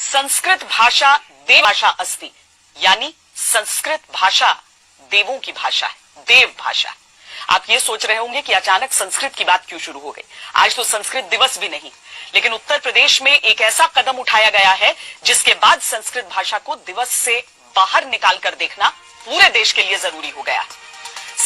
संस्कृत भाषा देव भाषा अस्ति, यानी संस्कृत भाषा देवों की भाषा है, देव भाषा। आप ये सोच रहे होंगे कि अचानक संस्कृत की बात क्यों शुरू हो गई। आज तो संस्कृत दिवस भी नहीं, लेकिन उत्तर प्रदेश में एक ऐसा कदम उठाया गया है जिसके बाद संस्कृत भाषा को दिवस से बाहर निकाल कर देखना पूरे देश के लिए जरूरी हो गया।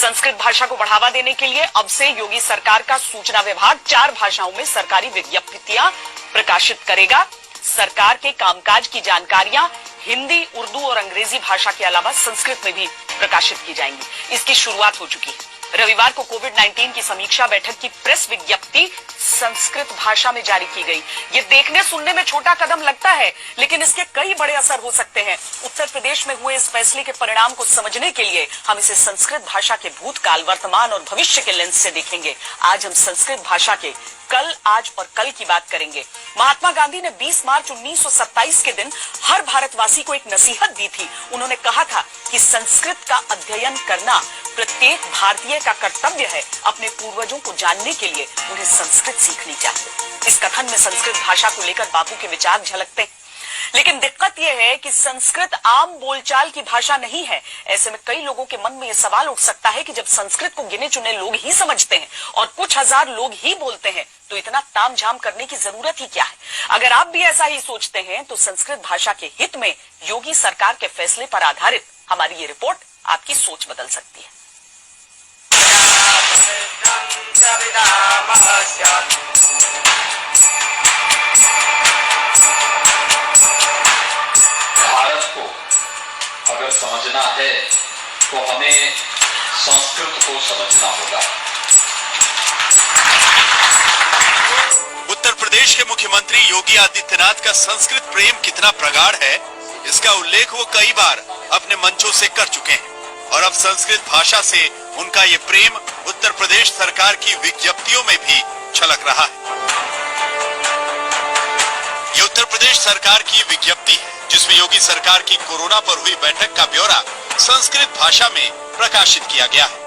संस्कृत भाषा को बढ़ावा देने के लिए अब से योगी सरकार का सूचना विभाग 4 भाषाओं में सरकारी विज्ञप्तियां प्रकाशित करेगा। सरकार के कामकाज की जानकारियां हिंदी, उर्दू और अंग्रेजी भाषा के अलावा संस्कृत में भी प्रकाशित की जाएंगी। इसकी शुरुआत हो चुकी है। रविवार को कोविड-19 की समीक्षा बैठक की प्रेस विज्ञप्ति संस्कृत भाषा में जारी की गई। ये देखने सुनने में छोटा कदम लगता है, लेकिन इसके कई बड़े असर हो सकते हैं। उत्तर प्रदेश में हुए इस फैसले के परिणाम को समझने के लिए हम इसे संस्कृत भाषा के भूतकाल, वर्तमान और भविष्य के लेंस से देखेंगे। आज हम संस्कृत भाषा के कल, आज और कल की बात करेंगे। महात्मा गांधी ने 20 मार्च 1927 के दिन हर भारतवासी को एक नसीहत दी थी। उन्होंने कहा था कि संस्कृत का अध्ययन करना प्रत्येक भारतीय का कर्तव्य है। अपने पूर्वजों को जानने के लिए उन्हें संस्कृत सीखनी चाहिए। इस कथन में संस्कृत भाषा को लेकर बापू के विचार झलकते हैं, लेकिन दिक्कत यह है कि संस्कृत आम बोलचाल की भाषा नहीं है। ऐसे में कई लोगों के मन में यह सवाल उठ सकता है कि जब संस्कृत को गिने चुने लोग ही समझते हैं और कुछ हजार लोग ही बोलते हैं, तो इतना तामझाम करने की जरूरत ही क्या है। अगर आप भी ऐसा ही सोचते हैं तो संस्कृत भाषा के हित में योगी सरकार के फैसले पर आधारित हमारी ये रिपोर्ट आपकी सोच बदल सकती है। भारत को अगर समझना है तो हमें संस्कृत को समझना होगा। उत्तर प्रदेश के मुख्यमंत्री योगी आदित्यनाथ का संस्कृत प्रेम कितना प्रगाढ़ है, इसका उल्लेख वो कई बार अपने मंचों से कर चुके हैं और अब संस्कृत भाषा से उनका ये प्रेम उत्तर प्रदेश सरकार की विज्ञप्तियों में भी झलक रहा है। ये उत्तर प्रदेश सरकार की विज्ञप्ति है जिसमें योगी सरकार की कोरोना पर हुई बैठक का ब्यौरा संस्कृत भाषा में प्रकाशित किया गया है।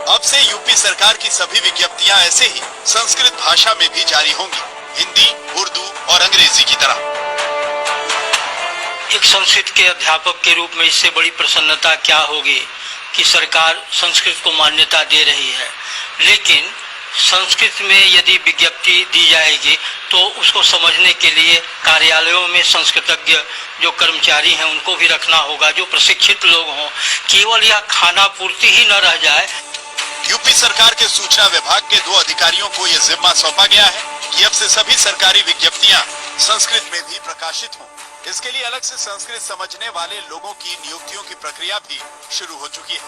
अब से यूपी सरकार की सभी विज्ञप्तियां ऐसे ही संस्कृत भाषा में भी जारी होंगी, हिंदी, उर्दू और अंग्रेजी की तरह। एक संस्कृत के अध्यापक के रूप में इससे बड़ी प्रसन्नता क्या होगी कि सरकार संस्कृत को मान्यता दे रही है, लेकिन संस्कृत में यदि विज्ञप्ति दी जाएगी तो उसको समझने के लिए कार्यालयों में संस्कृतज्ञ जो कर्मचारी हैं उनको भी रखना होगा, जो प्रशिक्षित लोग हों। केवल यह खाना पूर्ति ही न रह जाए। यूपी सरकार के सूचना विभाग के 2 अधिकारियों को यह जिम्मा सौंपा गया है कि अब से सभी सरकारी विज्ञप्तियां संस्कृत में भी प्रकाशित हों। इसके लिए अलग से संस्कृत समझने वाले लोगों की नियुक्तियों की प्रक्रिया भी शुरू हो चुकी है।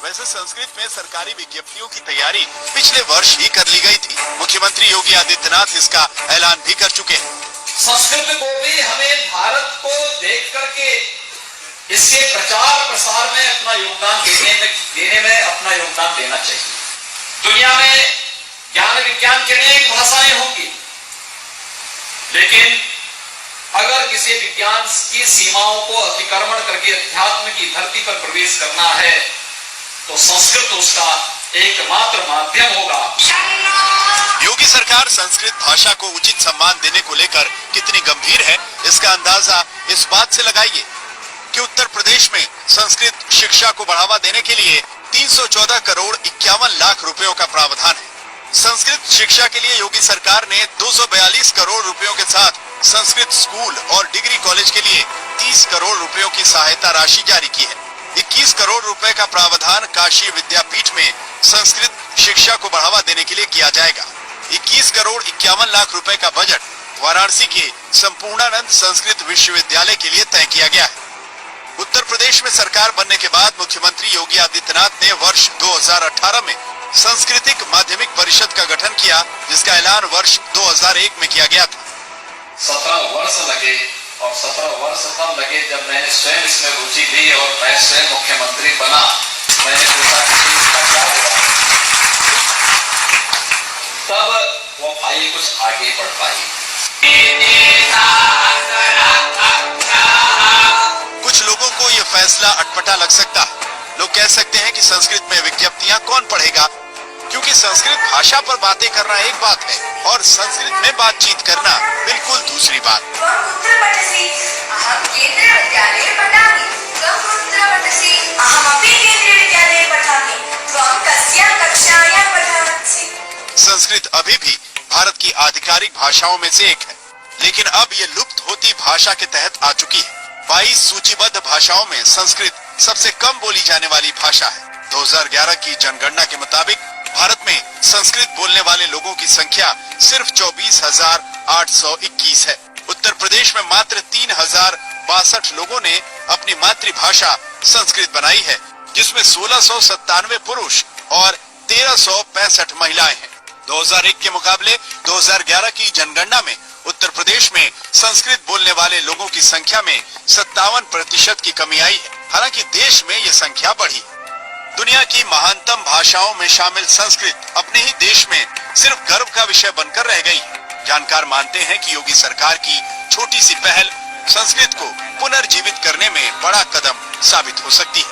वैसे संस्कृत में सरकारी विज्ञप्तियों की तैयारी पिछले वर्ष ही कर ली गई थी। मुख्यमंत्री योगी आदित्यनाथ इसका ऐलान भी कर चुके हैं। संस्कृत को भी हमें भारत को देख करके इसके प्रचार प्रसार में अपना योगदान देने में अपना योगदान देना चाहिए। दुनिया में ज्ञान विज्ञान की अनेक भाषाएं होंगी, लेकिन अगर किसी विज्ञान की सीमाओं को अतिक्रमण करके अध्यात्म की धरती पर प्रवेश करना है तो संस्कृत उसका एकमात्र माध्यम होगा। योगी सरकार संस्कृत भाषा को उचित सम्मान देने को लेकर कितनी गंभीर है, इसका अंदाजा इस बात से लगाइए कि उत्तर प्रदेश में संस्कृत शिक्षा को बढ़ावा देने के लिए 314 करोड़ 51 लाख रुपयों का प्रावधान है। संस्कृत शिक्षा के लिए योगी सरकार ने 242 करोड़ रुपयों के साथ संस्कृत स्कूल और डिग्री कॉलेज के लिए 30 करोड़ रुपयों की सहायता राशि जारी की है। 21 करोड़ रुपए का प्रावधान काशी विद्यापीठ में संस्कृत शिक्षा को बढ़ावा देने के लिए किया जाएगा। 21 करोड़ 51 लाख रुपए का बजट वाराणसी के संपूर्णानंद संस्कृत विश्वविद्यालय के लिए तय किया गया है। उत्तर प्रदेश में सरकार बनने के बाद मुख्यमंत्री योगी आदित्यनाथ ने वर्ष 2018 में सांस्कृतिक माध्यमिक परिषद का गठन किया, जिसका ऐलान वर्ष 2001 में किया गया था। 17 वर्ष लगे और 17 वर्ष तब लगे जब मैंने स्वयं इसमें रुचि ली और मैं स्वयं मुख्यमंत्री बना। मैंने सोचा कि इसका क्या होगा, तब वो फाइल कुछ आगे बढ़ पाई। कुछ लोगों को ये फैसला अटपटा लग सकता है। लोग कह सकते हैं कि संस्कृत में विज्ञप्तियां कौन पढ़ेगा, क्योंकि संस्कृत भाषा पर बातें करना एक बात है और संस्कृत में बातचीत करना बिल्कुल दूसरी बात। संस्कृत अभी भी भारत की आधिकारिक भाषाओं में से एक है, लेकिन अब ये लुप्त होती भाषा के तहत आ चुकी है। 22 सूचीबद्ध भाषाओं में संस्कृत सबसे कम बोली जाने वाली भाषा है। 2011 की जनगणना के मुताबिक भारत में संस्कृत बोलने वाले लोगों की संख्या सिर्फ 24,821 है। उत्तर प्रदेश में मात्र 3,062 लोगों ने अपनी मातृभाषा संस्कृत बनाई है, जिसमें 1697 पुरुष और 1365 महिलाएं हैं। 2001 के मुकाबले 2011 की जनगणना में उत्तर प्रदेश में संस्कृत बोलने वाले लोगों की संख्या में 57% की कमी आई है। हालांकि देश में ये संख्या बढ़ी। दुनिया की महानतम भाषाओं में शामिल संस्कृत अपने ही देश में सिर्फ गर्व का विषय बनकर रह गई। जानकार मानते हैं कि योगी सरकार की छोटी सी पहल संस्कृत को पुनर्जीवित करने में बड़ा कदम साबित हो सकती है।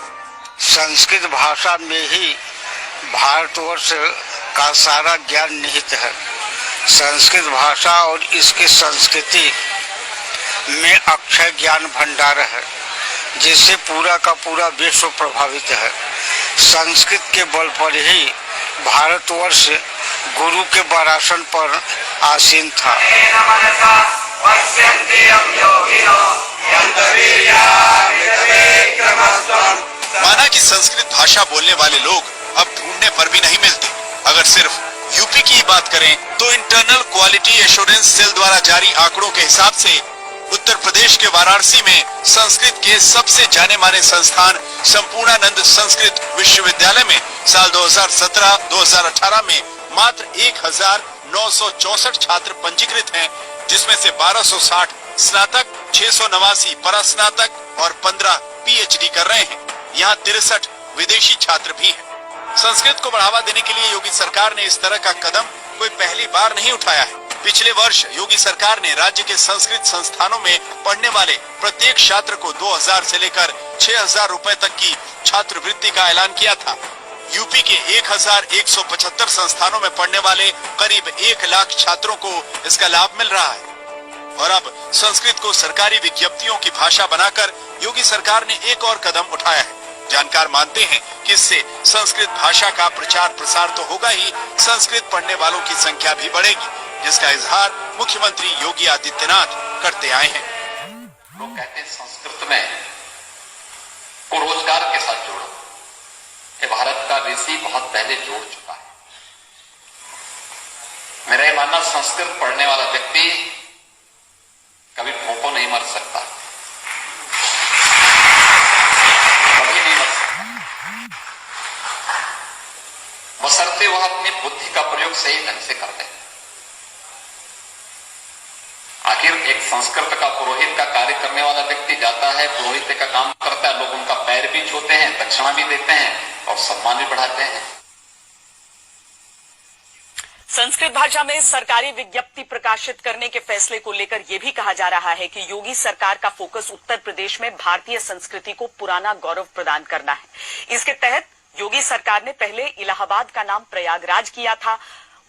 संस्कृत भाषा में ही भारतवर्ष का सारा ज्ञान निहित है। संस्कृत भाषा और इसकी संस्कृति में अक्षय ज्ञान भंडार है, जिससे पूरा का पूरा विश्व प्रभावित है। संस्कृत के बल पर ही भारतवर्ष गुरु के वरासन पर आसीन था। माना कि संस्कृत भाषा बोलने वाले लोग अब ढूंढने पर भी नहीं मिलते। अगर सिर्फ यूपी की बात करें तो इंटरनल क्वालिटी एश्योरेंस सेल द्वारा जारी आंकड़ों के हिसाब से उत्तर प्रदेश के वाराणसी में संस्कृत के सबसे जाने माने संस्थान संपूर्णानंद संस्कृत विश्वविद्यालय में साल 2017-2018 में मात्र 1,964 छात्र पंजीकृत हैं, जिसमें से 1260 स्नातक, 689 परास्नातक और 15 पीएचडी कर रहे हैं। यहाँ 63 विदेशी छात्र भी हैं। संस्कृत को बढ़ावा देने के लिए योगी सरकार ने इस तरह का कदम कोई पहली बार नहीं उठाया है। पिछले वर्ष योगी सरकार ने राज्य के संस्कृत संस्थानों में पढ़ने वाले प्रत्येक छात्र को 2,000 से लेकर 6,000 रुपए तक की छात्रवृत्ति का ऐलान किया था। यूपी के 1,175 संस्थानों में पढ़ने वाले करीब 1 लाख छात्रों को इसका लाभ मिल रहा है। और अब संस्कृत को सरकारी विज्ञप्तियों की भाषा बनाकर योगी सरकार ने एक और कदम उठाया है। जानकार मानते हैं कि इससे संस्कृत भाषा का प्रचार प्रसार तो होगा ही, संस्कृत पढ़ने वालों की संख्या भी बढ़ेगी, जिसका इजहार मुख्यमंत्री योगी आदित्यनाथ करते आए हैं। लोग कहते हैं संस्कृत में को रोजगार के साथ जोड़ो। ये भारत का ऋषि बहुत पहले जोड़ चुका है। मेरा ये मानना, संस्कृत पढ़ने वाला व्यक्ति कभी भूखों नहीं मर सकता, कभी नहीं मर सकता, बशर्ते वह अपनी बुद्धि का प्रयोग सही ढंग से कर दे। आखिर एक संस्कृत का पुरोहित का कार्य करने वाला व्यक्ति जाता है, पुरोहित का काम करता है, लोग उनका पैर भी छूते हैं, दक्षिणा भी देते हैं और सम्मान भी बढ़ाते हैं। संस्कृत भाषा में सरकारी विज्ञप्ति प्रकाशित करने के फैसले को लेकर यह भी कहा जा रहा है कि योगी सरकार का फोकस उत्तर प्रदेश में भारतीय संस्कृति को पुराना गौरव प्रदान करना है। इसके तहत योगी सरकार ने पहले इलाहाबाद का नाम प्रयागराज किया था,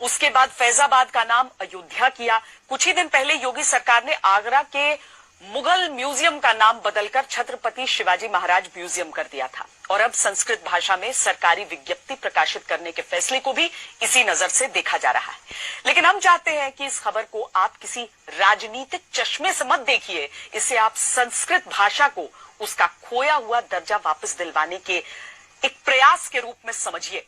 उसके बाद फैजाबाद का नाम अयोध्या किया। कुछ ही दिन पहले योगी सरकार ने आगरा के मुगल म्यूजियम का नाम बदलकर छत्रपति शिवाजी महाराज म्यूजियम कर दिया था। और अब संस्कृत भाषा में सरकारी विज्ञप्ति प्रकाशित करने के फैसले को भी इसी नजर से देखा जा रहा है। लेकिन हम चाहते हैं कि इस खबर को आप किसी राजनीतिक चश्मे से मत देखिए, इससे आप संस्कृत भाषा को उसका खोया हुआ दर्जा वापस दिलवाने के एक प्रयास के रूप में समझिए।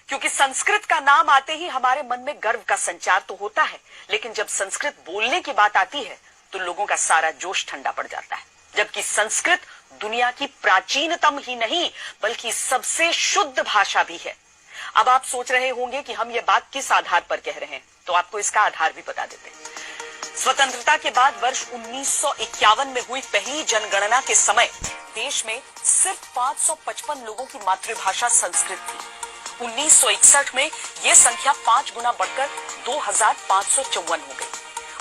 क्योंकि संस्कृत का नाम आते ही हमारे मन में गर्व का संचार तो होता है, लेकिन जब संस्कृत बोलने की बात आती है तो लोगों का सारा जोश ठंडा पड़ जाता है। जबकि संस्कृत दुनिया की प्राचीनतम ही नहीं बल्कि सबसे शुद्ध भाषा भी है। अब आप सोच रहे होंगे कि हम ये बात किस आधार पर कह रहे हैं, तो आपको इसका आधार भी बता देते हैं। स्वतंत्रता के बाद वर्ष 1951 में हुई पहली जनगणना के समय देश में सिर्फ 555 लोगों की मातृभाषा संस्कृत थी। 1961 में यह संख्या 5 गुना बढ़कर 2,554 हो गई।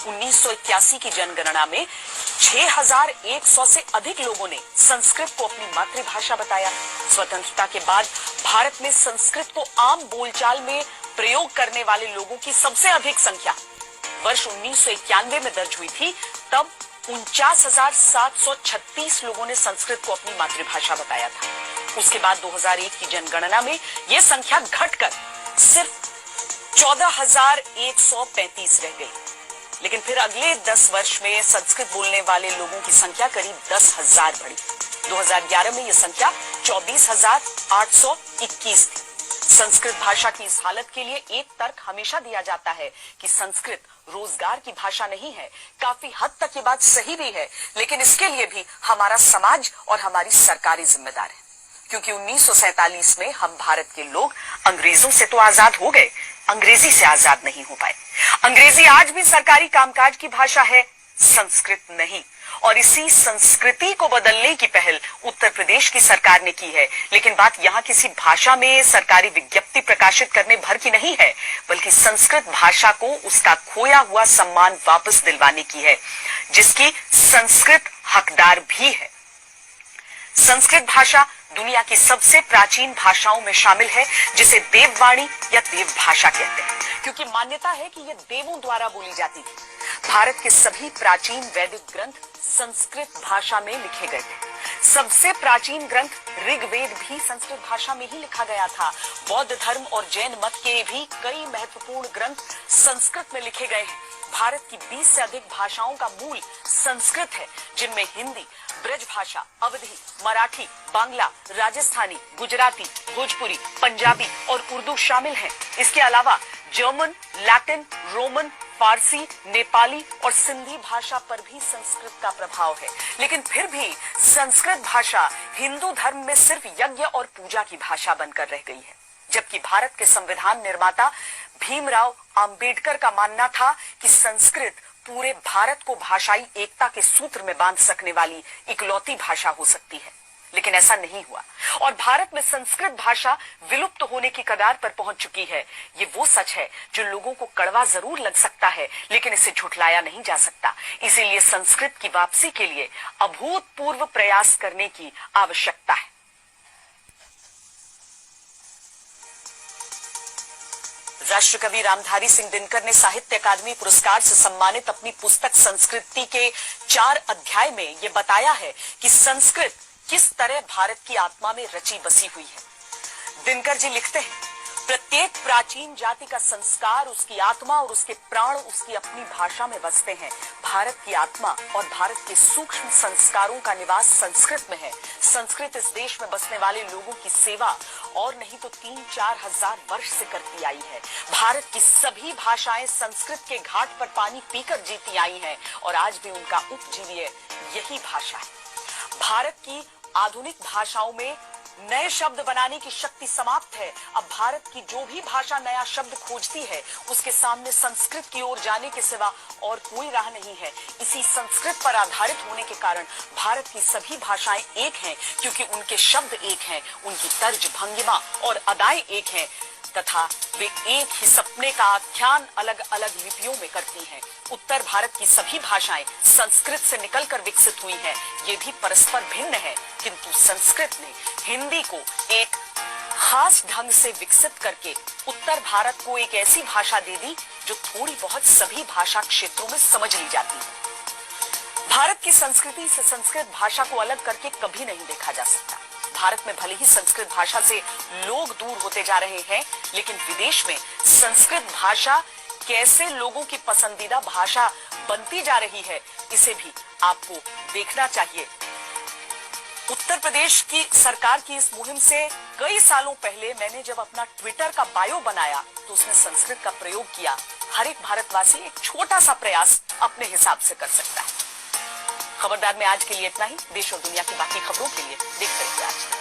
1981 की जनगणना में 6,100 से अधिक लोगों ने संस्कृत को अपनी मातृभाषा बताया। स्वतंत्रता के बाद भारत में संस्कृत को आम बोलचाल में प्रयोग करने वाले लोगों की सबसे अधिक संख्या वर्ष 1991 में दर्ज हुई थी। तब 49,736 लोगों ने संस्कृत को अपनी मातृभाषा बताया था। उसके बाद 2001 की जनगणना में यह संख्या घटकर सिर्फ 14,135 रह गई। लेकिन फिर अगले 10 वर्ष में संस्कृत बोलने वाले लोगों की संख्या करीब 10,000 बढ़ी। 2011 में यह संख्या 24,821 थी। संस्कृत भाषा की इस हालत के लिए एक तर्क हमेशा दिया जाता है कि संस्कृत रोजगार की भाषा नहीं है। काफी हद तक ये बात सही भी है, लेकिन इसके लिए भी हमारा समाज और हमारी सरकारें जिम्मेदार है, क्योंकि 1947 में हम भारत के लोग अंग्रेजों से तो आजाद हो गए, अंग्रेजी से आजाद नहीं हो पाए। अंग्रेजी आज भी सरकारी कामकाज की भाषा है, संस्कृत नहीं। और इसी संस्कृति को बदलने की पहल उत्तर प्रदेश की सरकार ने की है। लेकिन बात यहाँ किसी भाषा में सरकारी विज्ञप्ति प्रकाशित करने भर की नहीं है, बल्कि संस्कृत भाषा को उसका खोया हुआ सम्मान वापस दिलवाने की है, जिसकी संस्कृत हकदार भी है। संस्कृत भाषा दुनिया की सबसे प्राचीन भाषाओं में शामिल है, जिसे देववाणी या देव भाषा कहते हैं, क्योंकि मान्यता है कि यह देवों द्वारा बोली जाती थी। भारत के सभी प्राचीन वैदिक ग्रंथ संस्कृत भाषा में लिखे गए थे। सबसे प्राचीन ग्रंथ ऋग्वेद भी संस्कृत भाषा में ही लिखा गया था। बौद्ध धर्म और जैन मत के भी कई महत्वपूर्ण ग्रंथ संस्कृत में लिखे गए हैं। भारत की 20 से अधिक भाषाओं का मूल संस्कृत है, जिनमें हिंदी, ब्रज भाषा, अवधी, मराठी, बांग्ला, राजस्थानी, गुजराती, भोजपुरी, पंजाबी और उर्दू शामिल हैं। इसके अलावा जर्मन, लैटिन, रोमन, फारसी, नेपाली और सिंधी भाषा पर भी संस्कृत का प्रभाव है। लेकिन फिर भी संस्कृत भाषा हिंदू धर्म में सिर्फ यज्ञ और पूजा की भाषा बनकर रह गई है, जबकि भारत के संविधान निर्माता भीमराव अंबेडकर का मानना था कि संस्कृत पूरे भारत को भाषाई एकता के सूत्र में बांध सकने वाली इकलौती भाषा हो सकती है। लेकिन ऐसा नहीं हुआ और भारत में संस्कृत भाषा विलुप्त होने की कगार पर पहुंच चुकी है। ये वो सच है जो लोगों को कड़वा जरूर लग सकता है, लेकिन इसे झुठलाया नहीं जा सकता। इसीलिए संस्कृत की वापसी के लिए अभूतपूर्व प्रयास करने की आवश्यकता है। राष्ट्रकवि रामधारी सिंह दिनकर ने साहित्य अकादमी पुरस्कार से सम्मानित अपनी पुस्तक संस्कृति के 4 अध्याय में ये बताया है कि संस्कृत किस तरह भारत की आत्मा में रची बसी हुई है। दिनकर जी लिखते हैं, प्रत्येक प्राचीन जाति का संस्कार, उसकी आत्मा और उसके प्राण उसकी अपनी भाषा में बसते हैं। भारत की आत्मा और भारत के सूक्ष्म संस्कारों का निवास संस्कृत में है। संस्कृत इस देश में बसने वाले लोगों की सेवा और नहीं तो 3-4 हजार वर्ष से करती आई है। भारत की सभी भाषाएं संस्कृत के घाट पर पानी पीकर जीती आई हैं और आज भी उनका उपजीव्य यही भाषा है। भारत की आधुनिक भाषाओं में नए शब्द बनाने की शक्ति समाप्त है। अब भारत की जो भी भाषा नया शब्द खोजती है, उसके सामने संस्कृत की ओर जाने के सिवा और कोई राह नहीं है। इसी संस्कृत पर आधारित होने के कारण भारत की सभी भाषाएं एक हैं, क्योंकि उनके शब्द एक हैं, उनकी तर्ज, भंगिमा और अदाएं एक हैं तथा वे एक ही सपने का आख्यान अलग अलग लिपियों में करती हैं। उत्तर भारत की सभी भाषाएं संस्कृत से निकलकर विकसित हुई हैं। ये भी परस्पर भिन्न है, किंतु संस्कृत ने हिंदी को एक खास ढंग से विकसित करके उत्तर भारत को एक ऐसी भाषा दे दी जो थोड़ी बहुत सभी भाषा क्षेत्रों में समझ ली जाती है। भारत की संस्कृति से संस्कृत भाषा को अलग करके कभी नहीं देखा जा सकता। भारत में भले ही संस्कृत भाषा से लोग दूर होते जा रहे हैं, लेकिन विदेश में संस्कृत भाषा कैसे लोगों की पसंदीदा भाषा बनती जा रही है, इसे भी आपको देखना चाहिए। उत्तर प्रदेश की सरकार की इस मुहिम से कई सालों पहले मैंने जब अपना ट्विटर का बायो बनाया तो उसमें संस्कृत का प्रयोग किया। हर एक भारतवासी एक छोटा सा प्रयास अपने हिसाब से कर सकता है। खबरदार में आज के लिए इतना ही। देश और दुनिया की बाकी खबरों के लिए देखते रहिए आज।